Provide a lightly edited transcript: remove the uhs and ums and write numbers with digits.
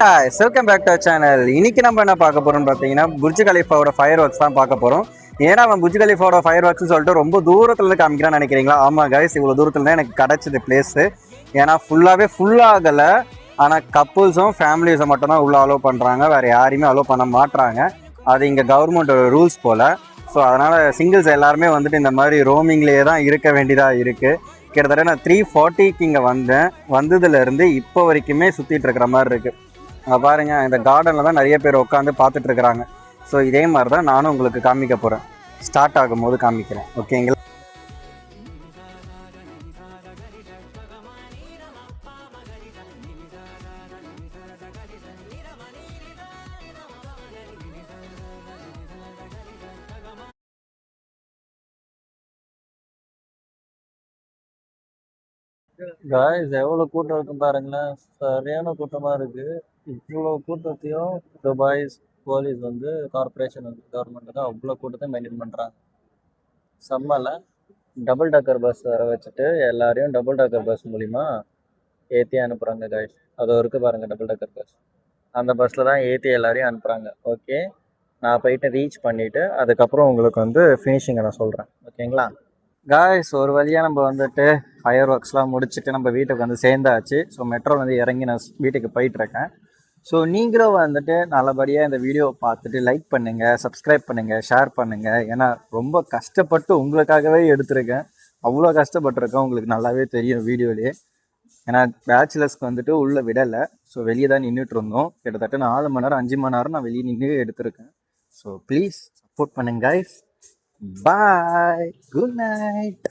Welcome back to channel. இன்னைக்கு நம்ம என்ன பார்க்க போறோம்னு பார்த்தீங்கன்னா புர்ஜ் கலீஃபாவோட ஃபயர் ஒர்க்ஸ் தான் பார்க்க போறோம். ஏன்னா அவன் புர்ஜ் கலீஃபாவோட ஃபயர் ஒர்க்ஸ் சொல்லிட்டு ரொம்ப தூரத்துல இருந்து காமிக்கிறான்னு நினைக்கிறீங்களா? ஆமா கைஸ், இவ்வளவு தூரத்துல தான் எனக்கு கிடைச்சது பிளேஸ். ஏன்னா ஃபுல்லாவே ஃபுல் ஆகல. ஆனால் கப்புள்ஸும் ஃபேமிலிஸும் மட்டும் தான் உள்ள அலோவ் பண்றாங்க, வேற யாரையுமே அலோவ் பண்ண மாட்டாங்க. அது இங்க கவர்மெண்டோட ரூல்ஸ் போல. ஸோ அதனால சிங்கிள்ஸ் எல்லாருமே வந்துட்டு இந்த மாதிரி ரோமிங்லேயே தான் இருக்க வேண்டியதாக இருக்கு. கிட்டத்தட்ட நான் 3:40க்கு இங்கே வந்ததுலேருந்து இப்போ வரைக்குமே சுற்றிட்டு இருக்கிற மாதிரி இருக்குது. அங்கே பாருங்கள், இந்த கார்டனில் தான் நிறைய பேர் உட்காந்து பார்த்துட்டு இருக்கிறாங்க. ஸோ இதே மாதிரி தான் நானும் உங்களுக்கு காமிக்க போகிறேன். ஸ்டார்ட் ஆகும்போது காமிக்கிறேன், ஓகேங்களா? காய்ஸ், எவ்வளோ கூட்டம் இருக்கும் பாருங்களேன். சரியான கூட்டமாக இருக்குது. இவ்வளோ கூட்டத்தையும் துபாய் போலீஸ் வந்து கார்பரேஷன் வந்து கவர்மெண்ட் தான் அவ்வளோ கூட்டத்தை மெயின்டைன் பண்ணுறாங்க. செம்மல டபுள் டக்கர் பஸ் வர வச்சுட்டு எல்லாரையும் டபுள் டக்கர் பஸ் மூலிமா ஏற்றி அனுப்புகிறாங்க காய்ஸ். அது இருக்குது பாருங்கள் டபுள் டக்கர் பஸ். அந்த பஸ்ஸில் தான் ஏற்றி எல்லாரையும் அனுப்புகிறாங்க. ஓகே, நான் போயிட்டு ரீச் பண்ணிவிட்டு அதுக்கப்புறம் உங்களுக்கு வந்து ஃபினிஷிங்கை நான் சொல்கிறேன், ஓகேங்களா? காய்ஸ், ஒரு வழியாக நம்ம வந்துட்டு ஃபயர் ஒர்க்ஸ்லாம் முடிச்சுட்டு நம்ம வீட்டுக்கு வந்து சேர்ந்தாச்சு. ஸோ மெட்ரோவில் வந்து இறங்கி நான் வீட்டுக்கு போயிட்டுருக்கேன். ஸோ நீங்களும் வந்துட்டு நல்லபடியாக இந்த வீடியோவை பார்த்துட்டு லைக் பண்ணுங்கள், சப்ஸ்கிரைப் பண்ணுங்கள், ஷேர் பண்ணுங்கள். ஏன்னா ரொம்ப கஷ்டப்பட்டு உங்களுக்காகவே எடுத்திருக்கேன். அவ்வளோ கஷ்டப்பட்டிருக்கேன், உங்களுக்கு நல்லாவே தெரியும் வீடியோலேயே. ஏன்னா பேச்சுலர்ஸ்க்கு வந்துட்டு உள்ளே விடலை. ஸோ வெளியே தான் நின்றுட்டு இருந்தோம். கிட்டத்தட்ட 4 மணி நேரம் 5 மணி நேரம் நான் வெளியே நின்று எடுத்திருக்கேன். ஸோ ப்ளீஸ் சப்போர்ட் பண்ணுங்க கைஸ். Bye. Good night.